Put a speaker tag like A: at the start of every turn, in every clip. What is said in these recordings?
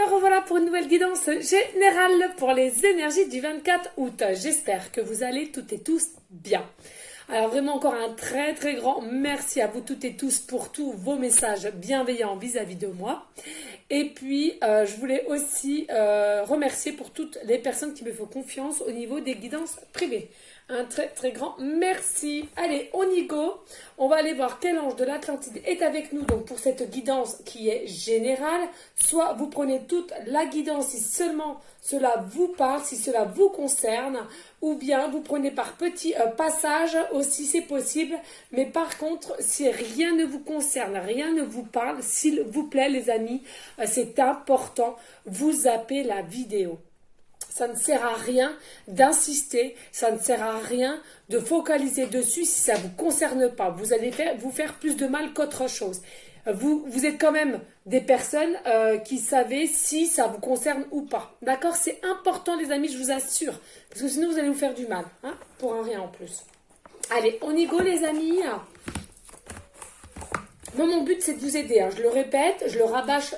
A: me revoilà pour une nouvelle guidance générale pour les énergies du 24 août. J'espère que vous allez toutes et tous bien. Alors vraiment encore un très grand merci à vous toutes et tous pour tous vos messages bienveillants vis-à-vis de moi. Et puis je voulais aussi remercier pour toutes les personnes qui me font confiance au niveau des guidances privées. Un très grand merci. Allez, on y go. On va aller voir quel ange de l'Atlantide est avec nous donc pour cette guidance qui est générale. Soit vous prenez toute la guidance si seulement cela vous parle, si cela vous concerne, ou bien vous prenez par petits passages aussi, c'est possible. Mais par contre, si rien ne vous concerne, rien ne vous parle, s'il vous plaît les amis, c'est important, vous zappez la vidéo. Ça ne sert à rien d'insister, ça ne sert à rien de focaliser dessus si ça ne vous concerne pas. Vous allez vous faire plus de mal qu'autre chose. Vous êtes quand même des personnes qui savez si ça vous concerne ou pas. D'accord? C'est important les amis, je vous assure. Parce que sinon vous allez vous faire du mal. Hein, pour un rien en plus. Allez, on y go les amis. Moi, mon but, c'est de vous aider. Hein. Je le répète, je le rabâche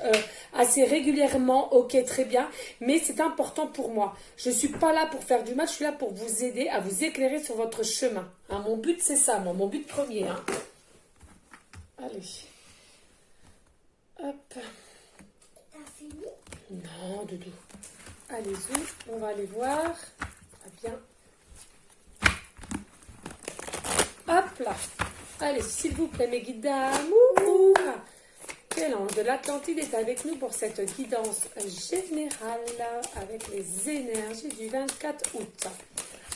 A: assez régulièrement. Ok, très bien. Mais c'est important pour moi. Je ne suis pas là pour faire du mal. Je suis là pour vous aider, à vous éclairer sur votre chemin. Hein, mon but, c'est ça, moi. Mon but premier. Hein. Allez. Hop.
B: T'as fini?
A: Non, Doudou. Allez-y. On va aller voir. Très bien. Hop là. Allez, s'il vous plaît, mes guides d'amour. Quel ange de l'Atlantide est avec nous pour cette guidance générale avec les énergies du 24 août.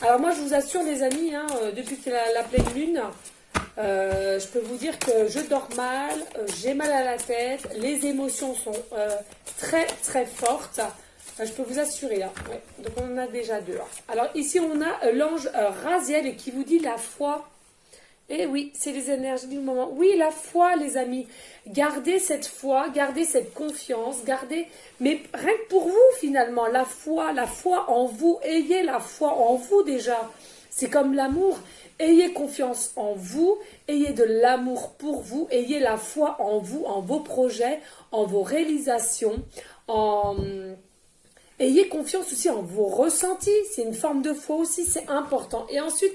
A: Alors moi, je vous assure, les amis, hein, depuis que la pleine lune, je peux vous dire que je dors mal, j'ai mal à la tête, les émotions sont très fortes. Je peux vous assurer. Hein. Ouais. Donc on en a déjà deux. Hein. Alors ici, on a l'ange Raziel qui vous dit la foi. Et oui, c'est les énergies du moment. Oui, la foi, les amis. Gardez cette foi, gardez cette confiance, gardez... Mais rien que pour vous, finalement, la foi en vous. Ayez la foi en vous déjà. C'est comme l'amour. Ayez confiance en vous, ayez de l'amour pour vous, ayez la foi en vous, en vos projets, en vos réalisations, Ayez confiance aussi en vos ressentis. C'est une forme de foi aussi, c'est important. Et ensuite...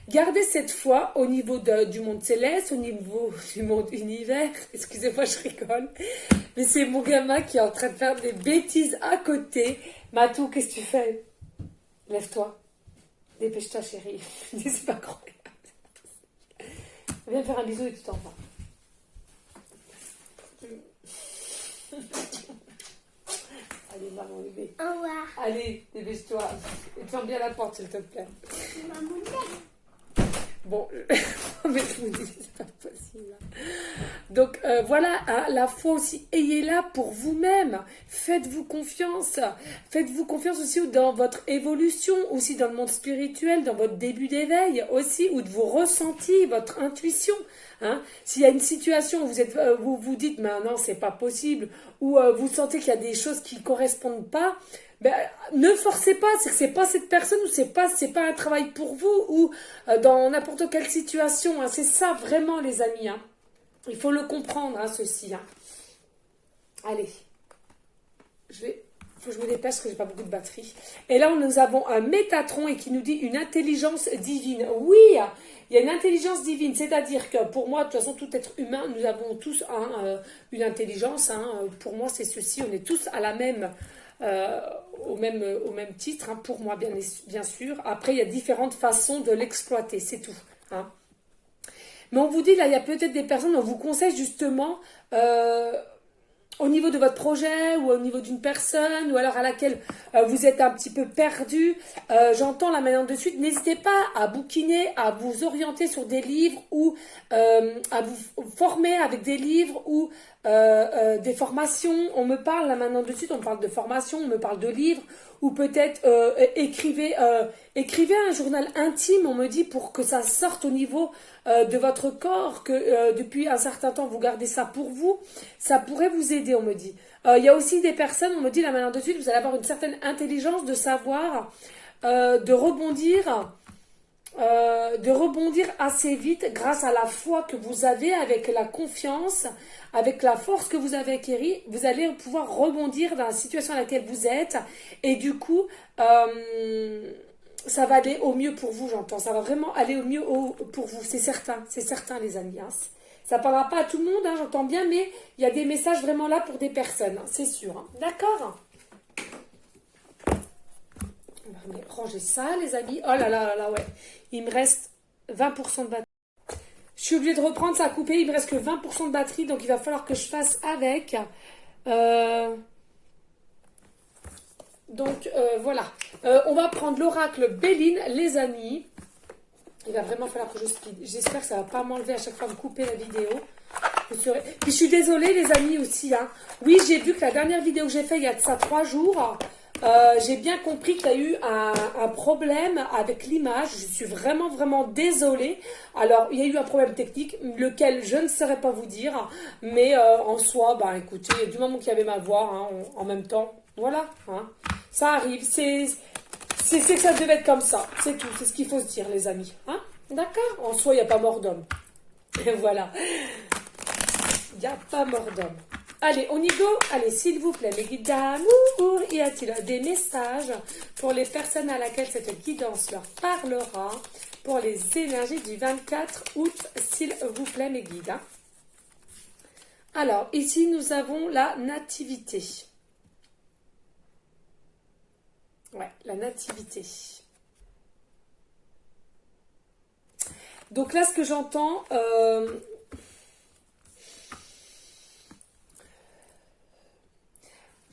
A: Gardez cette foi au niveau du monde céleste, au niveau du monde univers. Excusez-moi, je rigole. Mais c'est mon gamin qui est en train de faire des bêtises à côté. Matou, qu'est-ce que tu fais? Lève-toi. Dépêche-toi, chérie. C'est pas incroyable. Viens faire un bisou et tu t'en vas. Allez, maman, bébé.
B: Au revoir.
A: Allez, dépêche-toi. Et ferme bien la porte, s'il te plaît.
B: Maman.
A: Bon, mais je vous dis, c'est pas possible. Donc voilà, hein, la foi aussi, ayez-la pour vous-même. Faites-vous confiance. Faites-vous confiance aussi dans votre évolution, aussi dans le monde spirituel, dans votre début d'éveil aussi, ou de vos ressentis, votre intuition. Hein. S'il y a une situation où vous vous dites, mais non, c'est pas possible, ou vous sentez qu'il y a des choses qui ne correspondent pas, ben, ne forcez pas, c'est que c'est pas cette personne ou c'est pas un travail pour vous ou dans n'importe quelle situation. Hein. C'est ça vraiment les amis. Hein. Il faut le comprendre, hein, ceci. Hein. Allez, faut que je me dépêche parce que j'ai pas beaucoup de batterie. Et là, nous avons un Métatron et qui nous dit une intelligence divine. Oui, il y a une intelligence divine, c'est-à-dire que pour moi, de toute façon, tout être humain, nous avons tous une intelligence. Hein. Pour moi, c'est ceci, on est tous à la même... au même titre, hein, pour moi bien sûr. Après, il y a différentes façons de l'exploiter, c'est tout. Hein. Mais on vous dit, là, il y a peut-être des personnes, on vous conseille justement au niveau de votre projet ou au niveau d'une personne ou alors à laquelle vous êtes un petit peu perdu. J'entends là maintenant de suite, n'hésitez pas à bouquiner, à vous orienter sur des livres ou à vous former avec des livres ou des formations. On me parle là maintenant de suite, on me parle de formation, on me parle de livres ou peut-être écrivez un journal intime, on me dit, pour que ça sorte au niveau de votre corps, que depuis un certain temps vous gardez ça pour vous, ça pourrait vous aider, on me dit. Il y a aussi des personnes, on me dit là maintenant de suite, vous allez avoir une certaine intelligence de savoir, de rebondir de rebondir assez vite grâce à la foi que vous avez, avec la confiance, avec la force que vous avez acquérie. Vous allez pouvoir rebondir dans la situation dans laquelle vous êtes et du coup, ça va aller au mieux pour vous, j'entends. Ça va vraiment aller au mieux pour vous, c'est certain les amis. Hein. Ça ne parlera pas à tout le monde, hein, j'entends bien, mais il y a des messages vraiment là pour des personnes, hein, c'est sûr. Hein. D'accord? On va ranger ça, les amis. Oh là là, ouais. Il me reste 20% de batterie. Je suis obligée de reprendre, ça a coupé. Il me reste que 20% de batterie, donc il va falloir que je fasse avec. Donc, voilà. On va prendre l'oracle Béline, les amis. Il va vraiment falloir que je speed. J'espère que ça ne va pas m'enlever à chaque fois me couper la vidéo. Puis je suis désolée, les amis, aussi. Hein. Oui, j'ai vu que la dernière vidéo que j'ai faite il y a de ça 3 jours... j'ai bien compris qu'il y a eu un problème avec l'image. Je suis vraiment désolée. Alors, il y a eu un problème technique, lequel je ne saurais pas vous dire. Mais en soi, bah écoutez, du moment qu'il y avait ma voix hein, en même temps, voilà. Hein, ça arrive. C'est que ça devait être comme ça. C'est tout. C'est ce qu'il faut se dire, les amis. Hein, d'accord? En soi, il n'y a pas mort d'homme. Et voilà. Il n'y a pas mort d'homme. Allez, on y go. Allez, s'il vous plaît, mes guides d'amour, y a-t-il des messages pour les personnes à laquelle cette guidance leur parlera pour les énergies du 24 août, s'il vous plaît, mes guides. Hein. Alors, ici, nous avons la nativité. Ouais, la nativité. Donc là, ce que j'entends...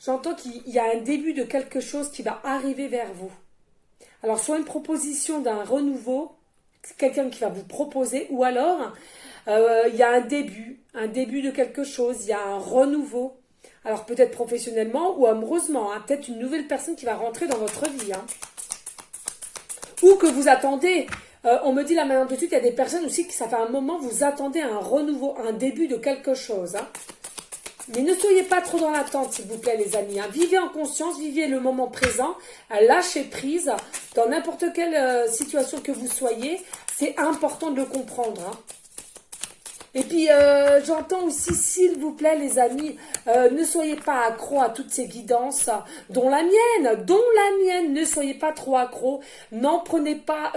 A: J'entends qu'il y a un début de quelque chose qui va arriver vers vous. Alors, soit une proposition d'un renouveau, quelqu'un qui va vous proposer, ou alors, il y a un début de quelque chose, il y a un renouveau. Alors, peut-être professionnellement ou amoureusement, hein, peut-être une nouvelle personne qui va rentrer dans votre vie. Hein. Ou que vous attendez. On me dit là maintenant tout de suite, il y a des personnes aussi qui, ça fait un moment, vous attendez un renouveau, un début de quelque chose. Hein. Mais ne soyez pas trop dans l'attente, s'il vous plaît, les amis. Hein. Vivez en conscience, vivez le moment présent, lâchez prise. Dans n'importe quelle situation que vous soyez, c'est important de le comprendre. Hein. Et puis, j'entends aussi, s'il vous plaît, les amis, ne soyez pas accro à toutes ces guidances, dont la mienne, ne soyez pas trop accro. N'en prenez pas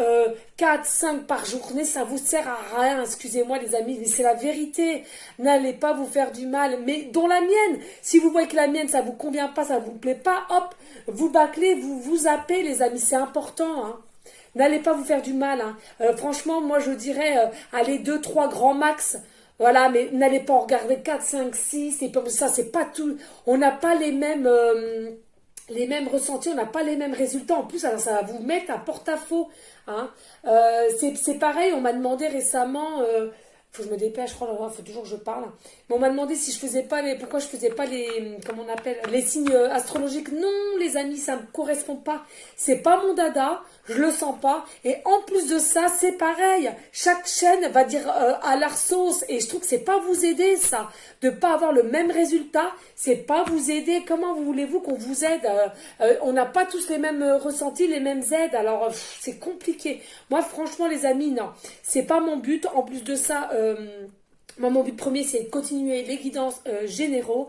A: 4, 5 par journée, ça vous sert à rien, excusez-moi les amis, mais c'est la vérité. N'allez pas vous faire du mal, mais dont la mienne. Si vous voyez que la mienne, ça vous convient pas, ça vous plaît pas, hop, vous bâclez, vous zappez, les amis, c'est important, hein. N'allez pas vous faire du mal. Hein. Franchement, moi, je dirais, allez, 2, 3 grands max. Voilà, mais n'allez pas en regarder 4, 5, 6. Et comme ça, c'est pas tout. On n'a pas les mêmes ressentis, on n'a pas les mêmes résultats. En plus, alors, ça va vous mettre à porte-à-faux. Hein. C'est pareil, on m'a demandé récemment... faut que je me dépêche, je crois, il faut toujours que je parle. Mais on m'a demandé si je faisais pas pourquoi je faisais pas comment on appelle, les signes astrologiques. Non, les amis, ça me correspond pas. C'est pas mon dada, je le sens pas. Et en plus de ça, c'est pareil. Chaque chaîne va dire à leur sauce. Et je trouve que c'est pas vous aider, ça. De pas avoir le même résultat, c'est pas vous aider. Comment voulez-vous qu'on vous aide? On n'a pas tous les mêmes ressentis, les mêmes aides. Alors, c'est compliqué. Moi, franchement, les amis, non. C'est pas mon but. En plus de ça... Moi, mon but premier, c'est de continuer les guidances généraux,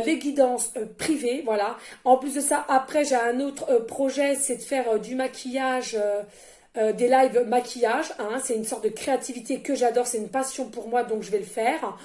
A: les guidances privées, voilà. En plus de ça, après, j'ai un autre projet, c'est de faire du maquillage, des lives maquillage. Hein. C'est une sorte de créativité que j'adore, c'est une passion pour moi, donc je vais le faire.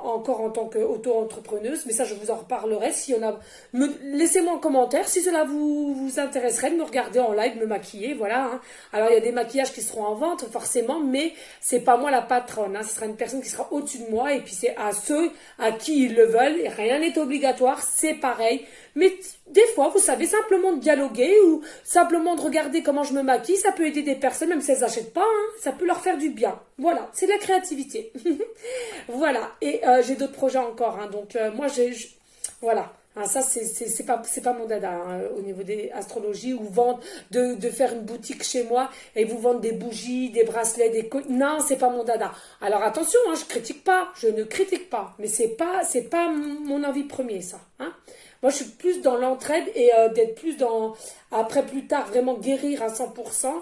A: Encore en tant qu'auto-entrepreneuse, mais ça je vous en reparlerai. Si y en a, laissez-moi en commentaire si cela vous intéresserait de me regarder en live, me maquiller, voilà. Hein. Alors il y a des maquillages qui seront en vente forcément, mais c'est pas moi la patronne. Hein. Ce sera une personne qui sera au-dessus de moi et puis c'est à ceux à qui ils le veulent. Et rien n'est obligatoire, c'est pareil. Mais des fois, vous savez, simplement de dialoguer ou simplement de regarder comment je me maquille, ça peut aider des personnes, même si elles n'achètent pas, hein, ça peut leur faire du bien. Voilà, c'est de la créativité. Voilà, et j'ai d'autres projets encore, hein, donc moi, voilà. Hein, ça, c'est pas mon dada hein, au niveau des astrologies ou vendre, de faire une boutique chez moi et vous vendre des bougies, des bracelets, non, c'est pas mon dada. Alors attention, hein, je ne critique pas, mais c'est pas mon envie premier, ça. Hein. Moi, je suis plus dans l'entraide et d'être plus dans, après plus tard, vraiment guérir à 100%,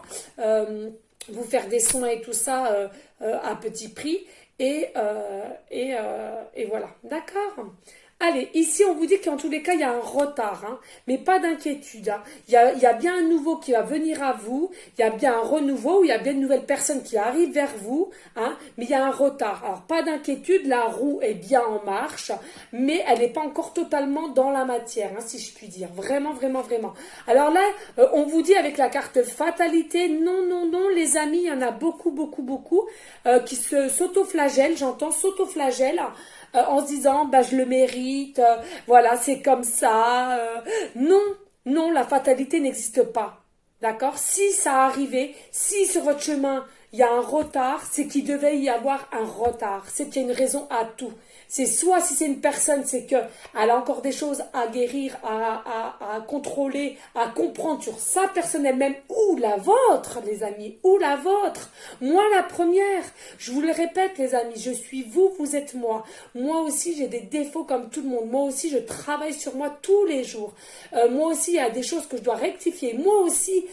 A: vous faire des soins et tout ça à petit prix. Et voilà, d'accord. Allez, ici on vous dit qu'en tous les cas il y a un retard, hein, mais pas d'inquiétude. Hein. Il y a bien un nouveau qui va venir à vous, il y a bien un renouveau, il y a bien une nouvelle personne qui arrive vers vous, hein, mais il y a un retard. Alors pas d'inquiétude, la roue est bien en marche, mais elle n'est pas encore totalement dans la matière, hein, si je puis dire. Vraiment, vraiment, vraiment. Alors là, on vous dit avec la carte fatalité, non, non, non, les amis, il y en a beaucoup, beaucoup, beaucoup qui s'auto-flagellent, j'entends s'auto-flagellent. En se disant bah je le mérite, voilà c'est comme ça. Non, non, la fatalité n'existe pas. D'accord? Si ça arrivait, si sur votre chemin il y a un retard, c'est qu'il devait y avoir un retard. C'est qu'il y a une raison à tout. C'est soit si c'est une personne, c'est qu'elle a encore des choses à guérir, à contrôler, à comprendre sur sa personne elle-même ou la vôtre, les amis, ou la vôtre. Moi, la première, je vous le répète, les amis, je suis vous, vous êtes moi. Moi aussi, j'ai des défauts comme tout le monde. Moi aussi, je travaille sur moi tous les jours. Moi aussi, il y a des choses que je dois rectifier. Moi aussi,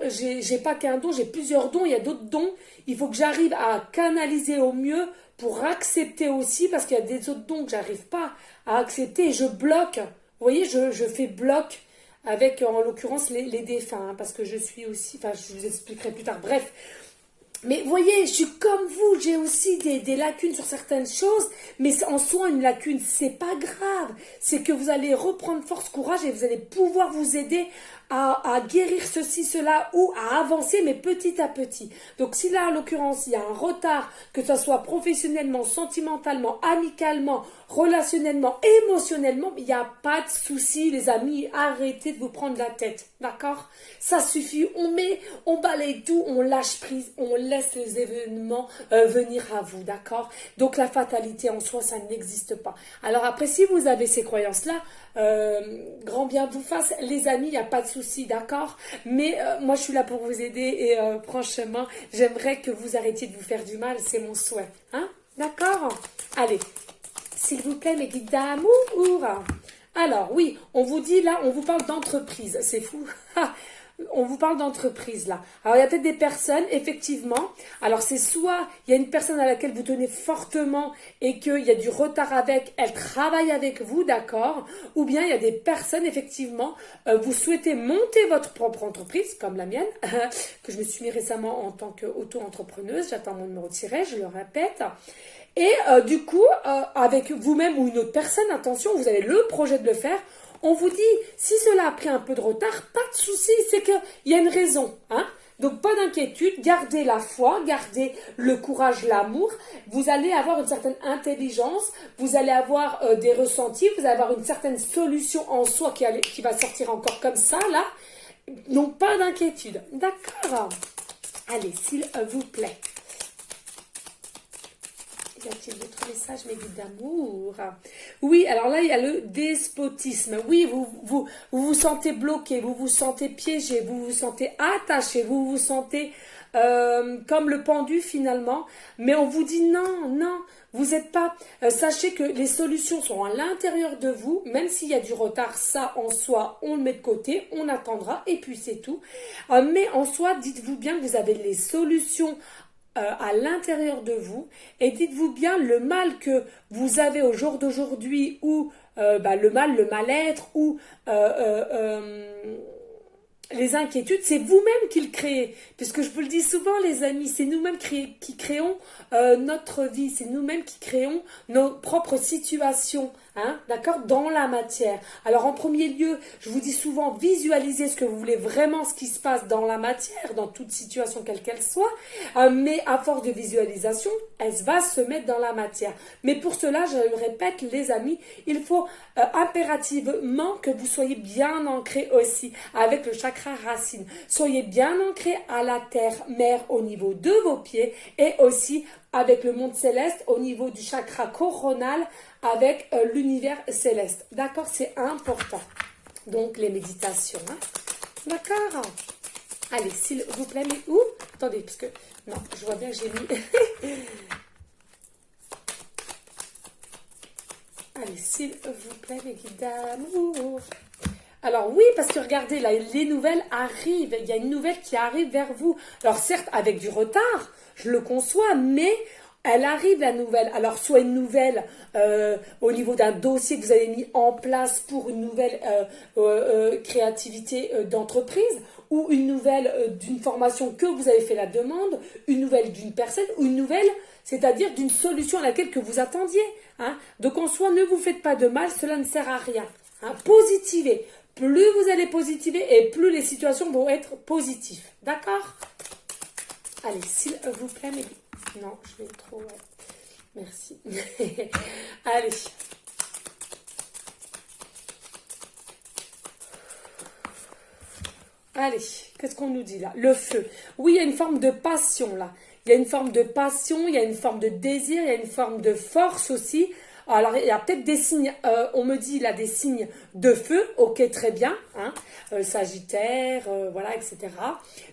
A: j'ai pas qu'un don, j'ai plusieurs dons, il y a d'autres dons. Il faut que j'arrive à canaliser au mieux pour accepter aussi, parce qu'il y a des autres dons que j'arrive pas à accepter et je bloque. Vous voyez, je fais bloc avec, en l'occurrence, les défunts, hein, parce que je suis aussi, enfin, je vous expliquerai plus tard. Bref, mais vous voyez, je suis comme vous, j'ai aussi des lacunes sur certaines choses, mais en soi, une lacune, c'est pas grave. C'est que vous allez reprendre force, courage et vous allez pouvoir vous aider à guérir ceci, cela ou à avancer, mais petit à petit. Donc si là, en l'occurrence, il y a un retard, que ce soit professionnellement, sentimentalement, amicalement, relationnellement, émotionnellement, il n'y a pas de souci, les amis, arrêtez de vous prendre la tête, d'accord? Ça suffit, on balaye tout, on lâche prise, on laisse les événements venir à vous, d'accord? Donc la fatalité en soi, ça n'existe pas. Alors après, si vous avez ces croyances-là, grand bien vous fasse, les amis, il n'y a pas de souci, d'accord? Mais moi, je suis là pour vous aider et franchement, j'aimerais que vous arrêtiez de vous faire du mal, c'est mon souhait, hein? D'accord? Allez, s'il vous plaît, mes guides d'amour. Alors, oui, on vous dit là, on vous parle d'entreprise, c'est fou. On vous parle d'entreprise là. Alors il y a peut-être des personnes, effectivement. Alors c'est soit il y a une personne à laquelle vous tenez fortement et qu'il y a du retard avec, elle travaille avec vous, d'accord. Ou bien il y a des personnes, effectivement, vous souhaitez monter votre propre entreprise, comme la mienne, que je me suis mis récemment en tant qu'auto-entrepreneuse. J'attends mon numéro de tirage, je le répète. Et du coup, avec vous-même ou une autre personne, attention, vous avez le projet de le faire. On vous dit, si cela a pris un peu de retard, pas de souci, c'est qu'il y a une raison, hein. Donc pas d'inquiétude, gardez la foi, gardez le courage, l'amour. Vous allez avoir une certaine intelligence, vous allez avoir des ressentis, vous allez avoir une certaine solution en soi qui va sortir encore comme ça, là. Donc pas d'inquiétude, d'accord? Allez, s'il vous plaît. Y a-t-il d'autres messages, mes guides d'amour? Oui, alors là, il y a le despotisme. Oui, vous sentez bloqué, vous vous sentez piégé, vous vous sentez attaché, vous vous sentez comme le pendu finalement. Mais on vous dit non, non, vous n'êtes pas... sachez que les solutions sont à l'intérieur de vous, même s'il y a du retard, ça en soi, on le met de côté, on attendra et puis c'est tout. Mais en soi, dites-vous bien que vous avez les solutions à l'intérieur de vous et dites-vous bien le mal que vous avez au jour d'aujourd'hui ou le mal-être ou les inquiétudes, c'est vous-même qui le créez. Puisque je vous le dis souvent, les amis, c'est nous-mêmes qui créons notre vie, c'est nous-mêmes qui créons nos propres situations, hein, d'accord, dans la matière. Alors en premier lieu, je vous dis souvent, visualisez ce que vous voulez vraiment, ce qui se passe dans la matière, dans toute situation quelle qu'elle soit, mais à force de visualisation, elle va se mettre dans la matière. Mais pour cela, je le répète, les amis, il faut impérativement que vous soyez bien ancrés aussi avec le chakra racine. Soyez bien ancrés à la terre, mère au niveau de vos pieds et aussi avec le monde céleste au niveau du chakra coronal avec l'univers céleste. D'accord, c'est important. Donc les méditations, hein. D'accord. Allez, s'il vous plaît, mais où? Attendez, parce que non, je vois bien que j'ai mis... Allez, s'il vous plaît, mes guides d'amour. Alors oui, parce que regardez, là, les nouvelles arrivent. Il y a une nouvelle qui arrive vers vous. Alors certes, avec du retard, je le conçois, mais elle arrive, la nouvelle. Alors soit une nouvelle au niveau d'un dossier que vous avez mis en place pour une nouvelle créativité d'entreprise, ou une nouvelle d'une formation que vous avez fait la demande, une nouvelle d'une personne, ou une nouvelle, c'est-à-dire d'une solution à laquelle que vous attendiez. Hein. Donc en soi, ne vous faites pas de mal, cela ne sert à rien. Hein. Positivez. Plus vous allez positiver et plus les situations vont être positives. D'accord? Allez, s'il vous plaît, mais... Non, je vais trop... Merci. Allez. Allez, qu'est-ce qu'on nous dit là? Le feu. Oui, il y a une forme de passion là. Il y a une forme de passion, il y a une forme de désir, il y a une forme de force aussi. Alors, il y a peut-être des signes, on me dit là des signes de feu, ok, très bien, hein, Sagittaire, voilà, etc.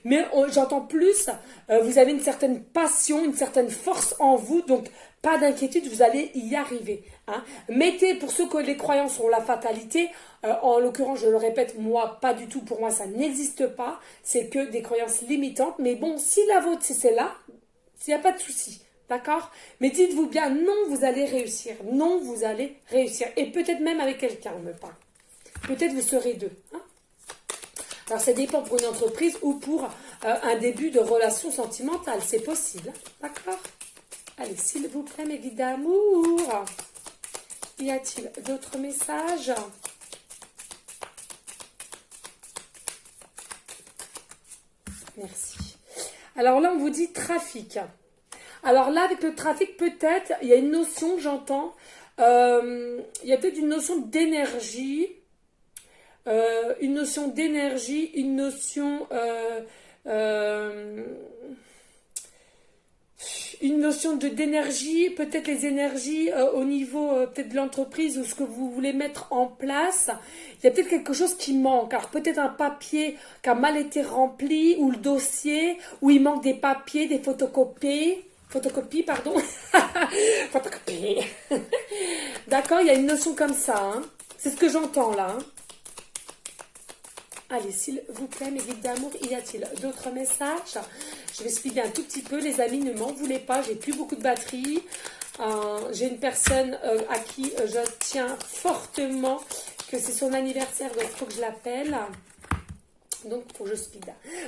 A: Mais j'entends plus, vous avez une certaine passion, une certaine force en vous, donc pas d'inquiétude, vous allez y arriver. Hein. Mettez, pour ceux que les croyances ont la fatalité, en l'occurrence, je le répète, moi, pas du tout, pour moi, ça n'existe pas, c'est que des croyances limitantes, mais bon, si la vôtre, c'est celle-là, il n'y a pas de souci. D'accord? Mais dites-vous bien, non, vous allez réussir. Non, vous allez réussir. Et peut-être même avec quelqu'un, on me parle. Peut-être vous serez deux. Hein? Alors, ça dépend pour une entreprise ou pour un début de relation sentimentale. C'est possible. D'accord? Allez, s'il vous plaît, mes guides d'amour. Y a-t-il d'autres messages? Merci. Alors là, on vous dit trafic. Alors là, avec le trafic, peut-être, il y a une notion, j'entends, il y a peut-être une notion d'énergie, une notion d'énergie, une notion d'énergie, peut-être les énergies au niveau peut-être de l'entreprise ou ce que vous voulez mettre en place. Il y a peut-être quelque chose qui manque. Alors peut-être un papier qui a mal été rempli, ou le dossier, où il manque des papiers, des photocopies, pardon. Photocopie. D'accord, il y a une notion comme ça. Hein. C'est ce que j'entends là. Hein. Allez, s'il vous plaît, mes guides d'amour, y a-t-il d'autres messages? Je vais expliquer un tout petit peu, les amis, ne m'en voulez pas, j'ai plus beaucoup de batterie. J'ai une personne à qui je tiens fortement, que c'est son anniversaire, donc il faut que je l'appelle. Donc, il faut que je speed.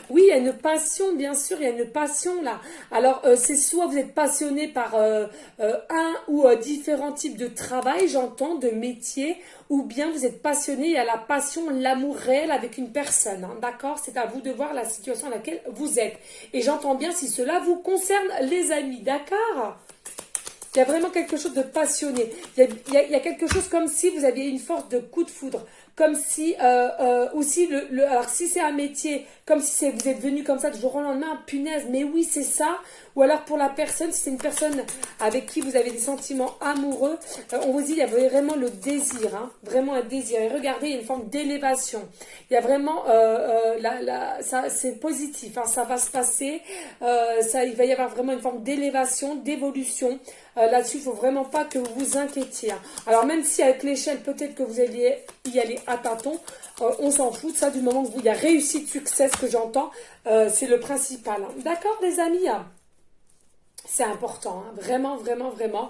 A: Oui, il y a une passion, bien sûr, il y a une passion là. Alors, c'est soit vous êtes passionné par un ou différents types de travail, j'entends, de métier, ou bien vous êtes passionné, il y a la passion, l'amour réel avec une personne. Hein, d'accord? C'est à vous de voir la situation dans laquelle vous êtes. Et j'entends bien si cela vous concerne, les amis, d'accord? Il y a vraiment quelque chose de passionné. Il y a quelque chose comme si vous aviez une force de coup de foudre. Comme si, aussi, alors si c'est un métier, comme si vous êtes venu comme ça du jour au lendemain, punaise, mais oui, c'est ça. Ou alors pour la personne, si c'est une personne avec qui vous avez des sentiments amoureux, on vous dit, il y a vraiment le désir, hein, vraiment un désir. Et regardez, il y a une forme d'élévation. Il y a vraiment, ça, c'est positif, hein, ça va se passer. Il va y avoir vraiment une forme d'élévation, d'évolution. Là-dessus, il ne faut vraiment pas que vous vous inquiétiez. Hein. Alors même si avec l'échelle, peut-être que vous alliez y aller à tâtons, on s'en fout de ça du moment où il y a réussite, succès, ce que j'entends, c'est le principal. Hein. D'accord, les amis? C'est important, hein. Vraiment, vraiment, vraiment,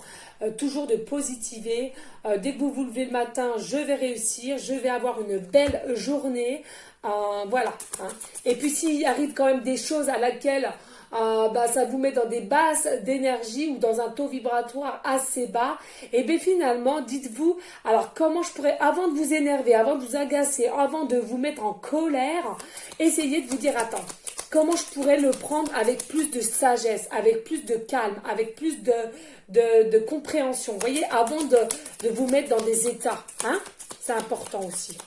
A: toujours de positiver. Dès que vous vous levez le matin, je vais réussir, je vais avoir une belle journée. Voilà. Hein. Et puis s'il arrive quand même des choses à laquelle ça vous met dans des bases d'énergie ou dans un taux vibratoire assez bas, et bien finalement, dites-vous, alors comment je pourrais, avant de vous énerver, avant de vous agacer, avant de vous mettre en colère, essayez de vous dire, attends, comment je pourrais le prendre avec plus de sagesse, avec plus de calme, avec plus de compréhension, vous voyez, avant de vous mettre dans des états, hein, c'est important aussi.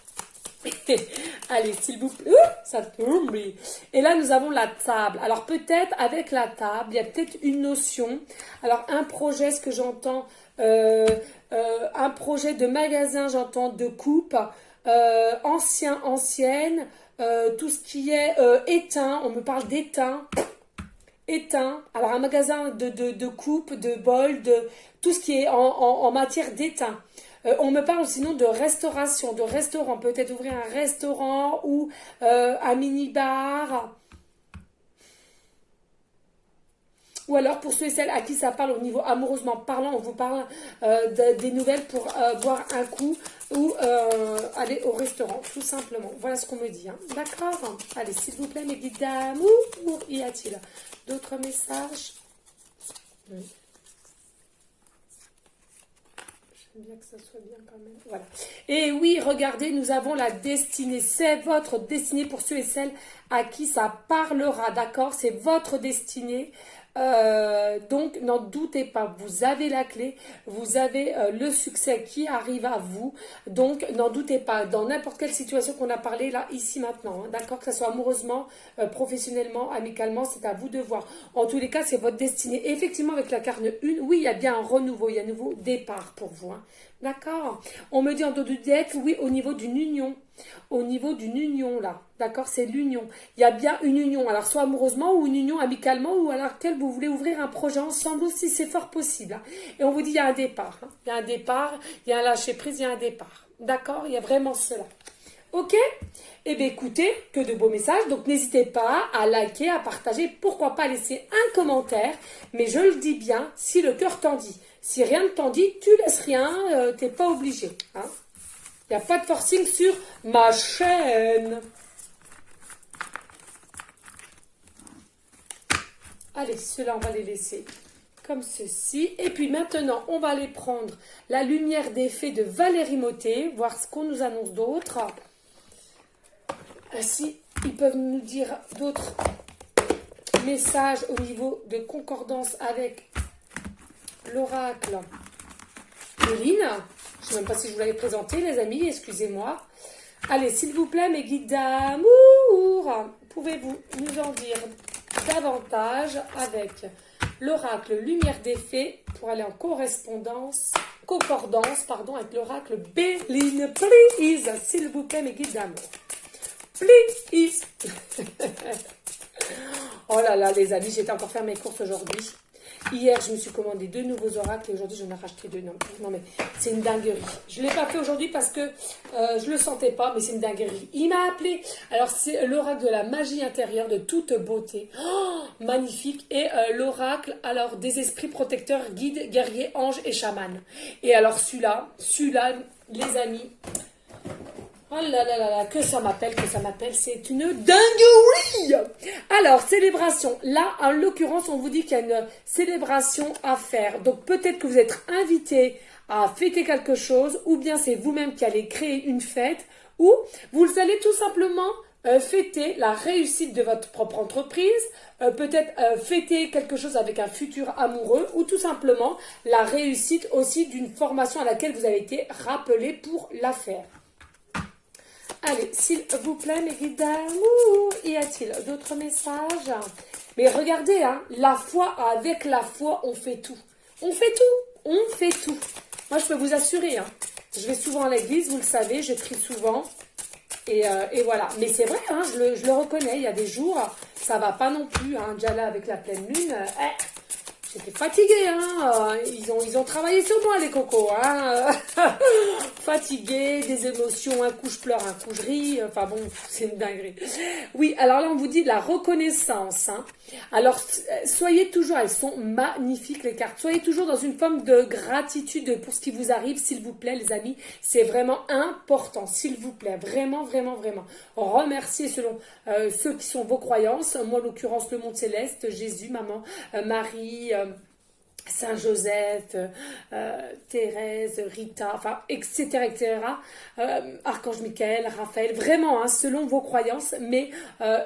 A: Allez, s'il vous plaît, ça tombe. Et là, nous avons la table. Alors, peut-être, avec la table, il y a peut-être une notion. Alors, un projet, ce que j'entends, un projet de magasin, j'entends, de coupe, ancienne, tout ce qui est éteint, on me parle d'éteint. Éteint, alors un magasin de coupe, de bol, de tout ce qui est en matière d'éteint. On me parle sinon de restauration, de restaurant, peut-être ouvrir un restaurant ou un mini-bar. Ou alors pour ceux et celles à qui ça parle au niveau amoureusement parlant, on vous parle des nouvelles pour boire un coup ou aller au restaurant, tout simplement. Voilà ce qu'on me dit. Hein. D'accord. Allez, s'il vous plaît, mes guides d'amour, y a-t-il d'autres messages? Oui. J'aime bien que ça soit bien quand même. Voilà. Et oui, regardez, nous avons la destinée. C'est votre destinée pour ceux et celles à qui ça parlera. D'accord? C'est votre destinée. Donc n'en doutez pas, vous avez la clé, vous avez le succès qui arrive à vous, donc n'en doutez pas, dans n'importe quelle situation qu'on a parlé là, ici, maintenant, hein, d'accord, que ce soit amoureusement, professionnellement, amicalement, c'est à vous de voir. En tous les cas, c'est votre destinée. Et effectivement, avec la carte 1, oui, il y a bien un renouveau, il y a un nouveau départ pour vous, hein. D'accord. On me dit en dos du deck, oui, au niveau d'une union. Au niveau d'une union, là. D'accord, c'est l'union. Il y a bien une union. Alors, soit amoureusement ou une union amicalement ou à laquelle vous voulez ouvrir un projet ensemble aussi, c'est fort possible. Hein. Et on vous dit, il y a un départ. Hein. Il y a un départ, il y a un lâcher-prise, il y a un départ. D'accord, il y a vraiment cela. Ok? Eh bien, écoutez, que de beaux messages. Donc, n'hésitez pas à liker, à partager. Pourquoi pas laisser un commentaire. Mais je le dis bien, si le cœur t'en dit. Si rien ne t'en dit, tu laisses rien, t'es pas obligé. Hein. Il n'y a pas de forcing sur ma chaîne. Allez, ceux-là, on va les laisser comme ceci. Et puis maintenant, on va aller prendre la lumière des fées de Valérie Mottet, voir ce qu'on nous annonce d'autre. Ainsi, ils peuvent nous dire d'autres messages au niveau de concordance avec l'oracle Méline. Je ne sais même pas si je vous l'avais présenté, les amis, excusez-moi. Allez, s'il vous plaît, mes guides d'amour, pouvez-vous nous en dire davantage avec l'oracle Lumière des Fées pour aller en concordance, avec l'oracle Béline, please, s'il vous plaît, mes guides d'amour. Please. Oh là là, les amis, j'étais encore faire mes courses aujourd'hui. Hier, je me suis commandé 2 nouveaux oracles et aujourd'hui, j'en ai racheté 2. Non, mais c'est une dinguerie. Je ne l'ai pas fait aujourd'hui parce que je ne le sentais pas, mais c'est une dinguerie. Il m'a appelé. Alors, c'est l'oracle de la magie intérieure, de toute beauté. Oh, magnifique. Et l'oracle, alors, des esprits protecteurs, guides, guerriers, anges et chamans. Et alors, celui-là, les amis... Oh là là là là, que ça m'appelle, c'est une dinguerie. Alors, célébration. Là, en l'occurrence, on vous dit qu'il y a une célébration à faire. Donc, peut-être que vous êtes invité à fêter quelque chose, ou bien c'est vous-même qui allez créer une fête, ou vous allez tout simplement fêter la réussite de votre propre entreprise, peut-être fêter quelque chose avec un futur amoureux, ou tout simplement la réussite aussi d'une formation à laquelle vous avez été rappelé pour la faire. Allez, s'il vous plaît, mes guides d'amour, y a-t-il d'autres messages? Mais regardez, hein, la foi, avec la foi, on fait tout. On fait tout. Moi, je peux vous assurer, hein, je vais souvent à l'église, vous le savez, je prie souvent. Et voilà. Mais c'est vrai, hein, je le reconnais, il y a des jours, ça va pas non plus. Hein, déjà là, avec la pleine lune, j'étais fatiguée, hein. Ils ont travaillé sur moi, les cocos, hein. Fatiguée, des émotions, un coup je pleure, un coup je ris. Enfin bon, c'est une dinguerie. Oui, alors là, on vous dit la reconnaissance, hein. Alors, soyez toujours, elles sont magnifiques, les cartes. Soyez toujours dans une forme de gratitude pour ce qui vous arrive, s'il vous plaît, les amis. C'est vraiment important, s'il vous plaît. Vraiment, vraiment, vraiment. Remerciez selon ceux qui sont vos croyances. Moi, en l'occurrence, le monde céleste, Jésus, maman, Marie... Saint-Joseph, Thérèse, Rita, enfin, etc. Archange Michael, Raphaël, vraiment, hein, selon vos croyances, mais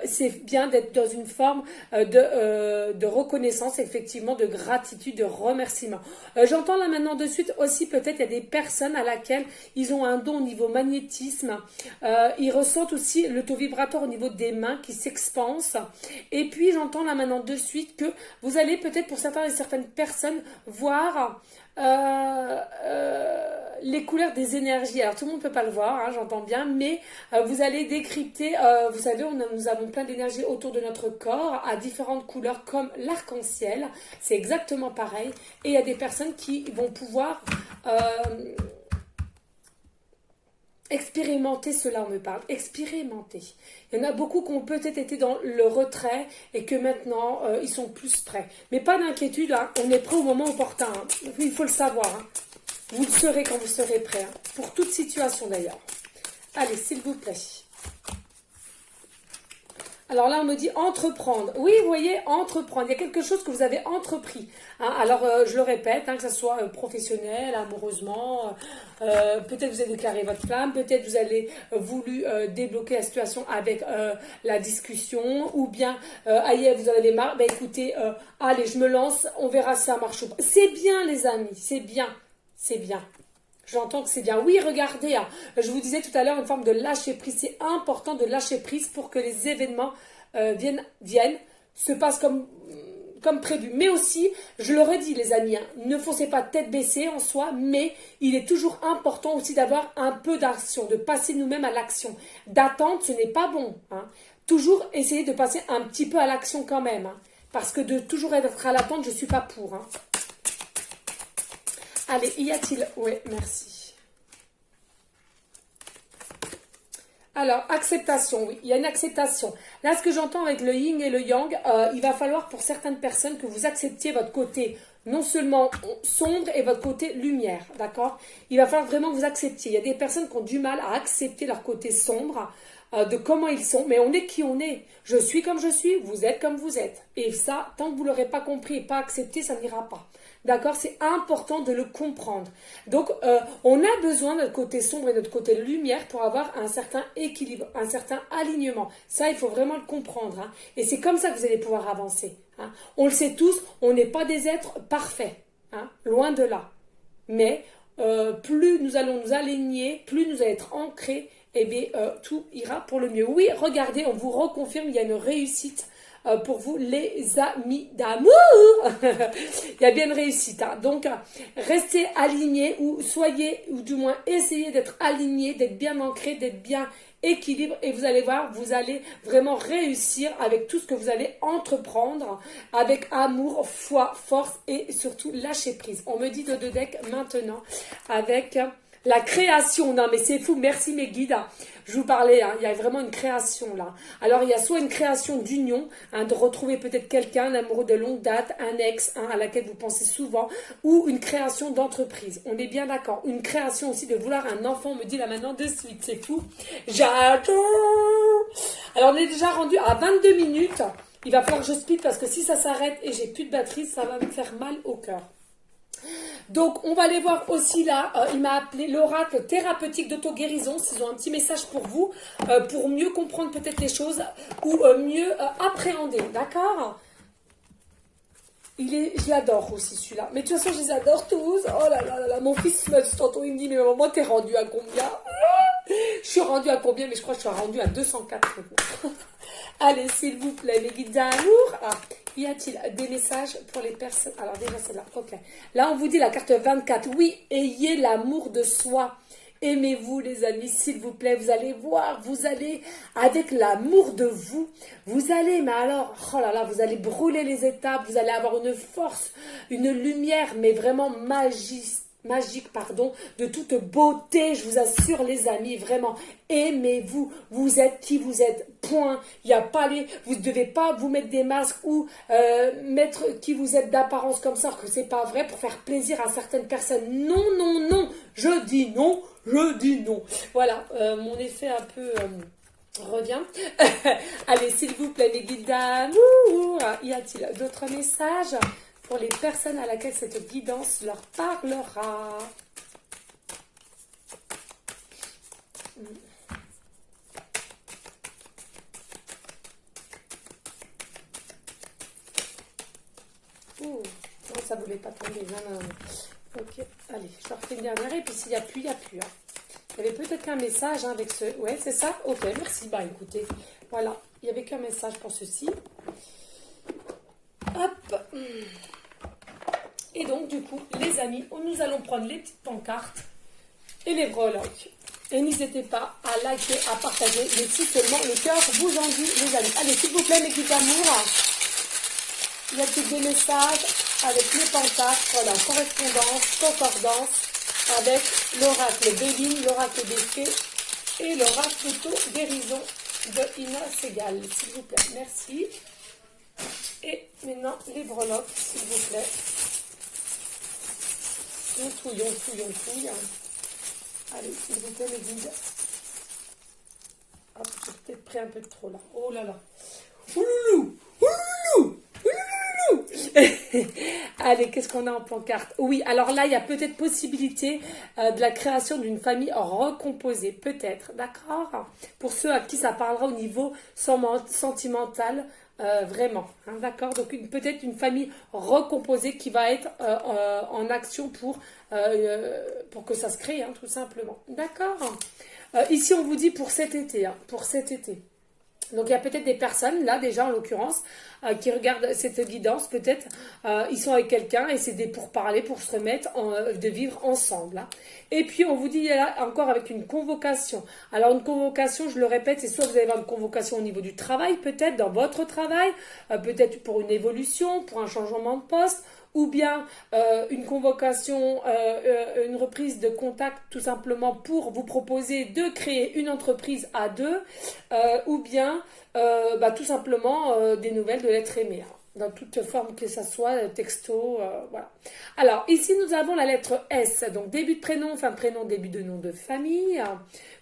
A: c'est bien d'être dans une forme de reconnaissance, effectivement, de gratitude, de remerciement. J'entends là maintenant de suite aussi, peut-être, il y a des personnes à laquelle ils ont un don au niveau magnétisme, ils ressentent aussi le taux vibratoire au niveau des mains qui s'expansent, et puis j'entends là maintenant de suite que vous allez peut-être pour certains et certaines personnes voir les couleurs des énergies. Alors tout le monde ne peut pas le voir, hein, j'entends bien, mais vous allez décrypter, vous savez, nous avons plein d'énergie autour de notre corps à différentes couleurs comme l'arc-en-ciel, c'est exactement pareil, et il y a des personnes qui vont pouvoir Expérimenter cela, on me parle. Expérimenter. Il y en a beaucoup qui ont peut-être été dans le retrait et que maintenant, ils sont plus prêts. Mais pas d'inquiétude, hein, on est prêt au moment opportun. Hein. Il faut le savoir. Hein. Vous le serez quand vous serez prêt. Hein. Pour toute situation d'ailleurs. Allez, s'il vous plaît. Alors là, on me dit entreprendre. Oui, vous voyez, entreprendre. Il y a quelque chose que vous avez entrepris. Hein. Alors, je le répète, hein, que ce soit professionnel, amoureusement, peut-être vous avez déclaré votre flamme, peut-être vous avez voulu débloquer la situation avec la discussion, ou bien, aïe, vous en avez marre, ben écoutez, allez, je me lance, on verra si ça marche ou pas. C'est bien, les amis, c'est bien, c'est bien. J'entends que c'est bien. Oui, regardez, hein, je vous disais tout à l'heure une forme de lâcher prise. C'est important de lâcher prise pour que les événements viennent, se passent comme prévu. Mais aussi, je le redis les amis, hein, ne foncez pas tête baissée en soi, mais il est toujours important aussi d'avoir un peu d'action, de passer nous-mêmes à l'action. D'attendre, ce n'est pas bon. Hein. Toujours essayer de passer un petit peu à l'action quand même. Hein, parce que de toujours être à l'attente, je ne suis pas pour. Hein. Allez, y a-t-il... Oui, merci. Alors, acceptation, oui, il y a une acceptation. Là, ce que j'entends avec le yin et le yang, il va falloir pour certaines personnes que vous acceptiez votre côté non seulement sombre et votre côté lumière, d'accord? Il va falloir vraiment que vous acceptiez. Il y a des personnes qui ont du mal à accepter leur côté sombre, de comment ils sont, mais on est qui on est. Je suis comme je suis, vous êtes comme vous êtes. Et ça, tant que vous ne l'aurez pas compris et pas accepté, ça n'ira pas. D'accord? C'est important de le comprendre. Donc, on a besoin de notre côté sombre et de notre côté lumière pour avoir un certain équilibre, un certain alignement. Ça, il faut vraiment le comprendre. Hein. Et c'est comme ça que vous allez pouvoir avancer. Hein. On le sait tous, on n'est pas des êtres parfaits. Hein. Loin de là. Mais plus nous allons nous aligner, plus nous allons être ancrés, eh bien, tout ira pour le mieux. Oui, regardez, on vous reconfirme, il y a une réussite pour vous, les amis d'amour. Il y a bien une réussite. Hein. Donc, restez alignés ou soyez, ou du moins essayez d'être alignés, d'être bien ancrés, d'être bien équilibré. Et vous allez voir, vous allez vraiment réussir avec tout ce que vous allez entreprendre, avec amour, foi, force et surtout lâcher prise. On me dit de deux decks maintenant avec... la création, non mais c'est fou, merci mes guides. Je vous parlais, hein, il y a vraiment une création là. Alors il y a soit une création d'union, hein, de retrouver peut-être quelqu'un, un amoureux de longue date, un ex, hein, à laquelle vous pensez souvent, ou une création d'entreprise. On est bien d'accord. Une création aussi de vouloir un enfant, on me dit là maintenant de suite, c'est fou. J'adore. Alors on est déjà rendu à 22 minutes. Il va falloir que je speed parce que si ça s'arrête et j'ai plus de batterie, ça va me faire mal au cœur. Donc, on va aller voir aussi là, il m'a appelé l'oracle thérapeutique d'auto-guérison, s'ils ont un petit message pour vous, pour mieux comprendre peut-être les choses ou mieux appréhender, d'accord? Je l'adore aussi celui-là, mais de toute façon je les adore tous. Oh là là là là, mon fils tantôt il me dit, mais maman t'es rendu à combien? Je suis rendue à combien? Mais je crois que je suis rendue à 204 maintenant. Allez, s'il vous plaît, les guides d'amour. Ah, y a-t-il des messages pour les personnes? Alors déjà, c'est là. Ok. Là, on vous dit la carte 24. Oui, ayez l'amour de soi. Aimez-vous, les amis, s'il vous plaît. Vous allez voir, vous allez, avec l'amour de vous, vous allez, mais alors, oh là là, vous allez brûler les étapes. Vous allez avoir une force, une lumière, mais vraiment magique, de toute beauté, je vous assure les amis, vraiment, aimez-vous, vous êtes qui vous êtes, point, il n'y a pas vous ne devez pas vous mettre des masques ou mettre qui vous êtes d'apparence comme ça, que c'est pas vrai pour faire plaisir à certaines personnes, non, non, non, je dis non, voilà, mon effet un peu... revient. Allez, s'il vous plaît, les guides d'amour, y a-t-il d'autres messages pour les personnes à laquelle cette guidance leur parlera? Ouh, ça ne voulait pas tomber. Non. Ok, allez, je leur fais une dernière et puis s'il n'y a plus, il n'y a plus. Hein. Il y avait peut-être qu'un message hein, avec ce... Ouais, c'est ça? Ok, merci. Bah écoutez, voilà, il n'y avait qu'un message pour ceci. Hop. Et donc, du coup, les amis, nous allons prendre les petites pancartes et les breloques. Et n'hésitez pas à liker, à partager, mais si seulement le cœur vous en dit, les amis. Allez, s'il vous plaît, mes petits amours, il y a des messages avec les pancartes, voilà, correspondance, concordance, avec l'oracle Béline, l'oracle des fées Et le photo guérison de Ina Segal, s'il vous plaît. Merci. Et maintenant, les breloques, s'il vous plaît. On touille. Allez, s'il vous plaît, mes guides. Hop, j'ai peut-être pris un peu de trop là. Oh là là. Ouloulou. Allez, qu'est-ce qu'on a en pancarte? Oui, alors là, il y a peut-être possibilité de la création d'une famille recomposée. Peut-être, d'accord? Pour ceux à qui ça parlera au niveau sentimental, vraiment. Hein, d'accord? Donc, peut-être une famille recomposée qui va être en action pour que ça se crée, hein, tout simplement. D'accord? Ici, on vous dit pour cet été. Hein, pour cet été. Donc, il y a peut-être des personnes, là déjà en l'occurrence, qui regardent cette guidance. Peut-être ils sont avec quelqu'un et c'est des pourparlers pour se remettre de vivre ensemble. Hein. Et puis, on vous dit là encore avec une convocation. Alors, une convocation, je le répète, c'est soit vous allez avoir une convocation au niveau du travail, peut-être dans votre travail, peut-être pour une évolution, pour un changement de poste, ou bien une convocation, une reprise de contact tout simplement pour vous proposer de créer une entreprise à deux, ou bien tout simplement des nouvelles de l'être aimé, hein, dans toute forme que ça soit, texto, voilà. Alors ici nous avons la lettre S, donc début de prénom, fin de prénom, début de nom de famille.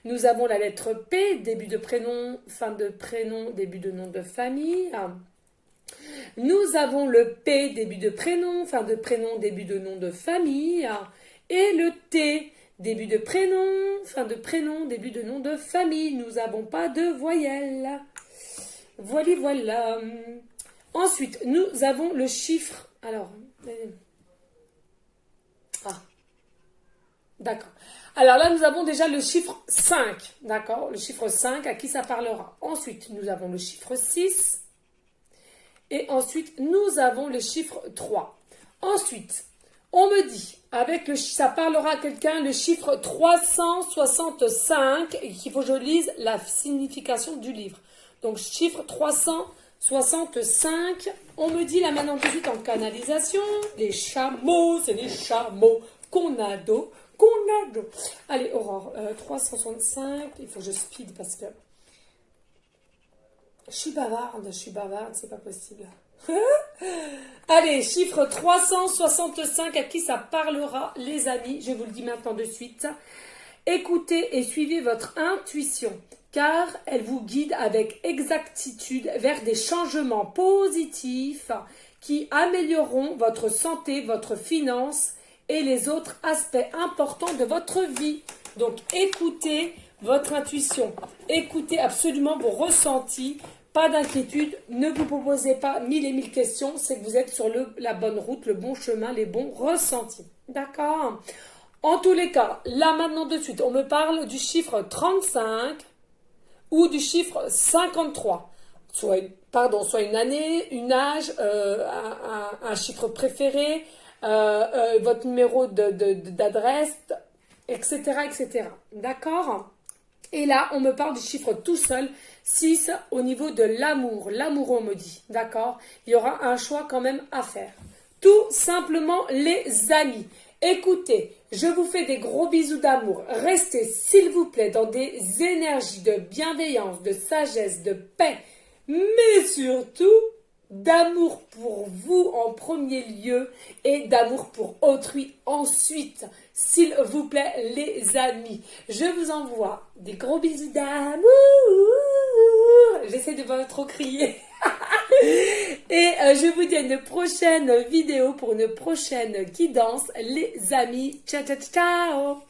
A: Nous avons la lettre P, début de prénom, fin de prénom, début de nom de famille. Nous avons le P, début de prénom, fin de prénom, début de nom de famille. Et le T, début de prénom, fin de prénom, début de nom de famille. Nous n'avons pas de voyelle. Voilà. Ensuite, nous avons le chiffre. Alors, d'accord. Alors là, nous avons déjà le chiffre 5. D'accord? Le chiffre 5, à qui ça parlera. Ensuite, nous avons le chiffre 6. Et ensuite, nous avons le chiffre 3. Ensuite, on me dit, ça parlera à quelqu'un, le chiffre 365, et qu'il faut que je lise la signification du livre. Donc, chiffre 365, on me dit là maintenant tout de suite en canalisation, les chameaux, c'est les chameaux qu'on a dos. Allez, Aurore, 365, il faut que je speed parce que... Je suis bavarde, c'est pas possible. Allez, chiffre 365, à qui ça parlera, les amis? Je vous le dis maintenant de suite. Écoutez et suivez votre intuition, car elle vous guide avec exactitude vers des changements positifs qui amélioreront votre santé, votre finance et les autres aspects importants de votre vie. Donc, écoutez votre intuition, écoutez absolument vos ressentis. Pas d'inquiétude, ne vous proposez pas mille et mille questions, c'est que vous êtes sur la bonne route, le bon chemin, les bons ressentis. D'accord? En tous les cas, là maintenant de suite, on me parle du chiffre 35 ou du chiffre 53. Soit une année, une âge, un chiffre préféré, votre numéro d'adresse, etc., etc. D'accord? Et là, on me parle du chiffre tout seul, 6, au niveau de l'amour. L'amour, on me dit, d'accord? Il y aura un choix quand même à faire. Tout simplement, les amis, écoutez, je vous fais des gros bisous d'amour. Restez, s'il vous plaît, dans des énergies de bienveillance, de sagesse, de paix, mais surtout d'amour pour vous en premier lieu et d'amour pour autrui ensuite. S'il vous plaît, les amis, je vous envoie des gros bisous d'amour. J'essaie de pas trop crier. Et je vous dis à une prochaine vidéo pour une prochaine guidance, les amis. Ciao, ciao, ciao.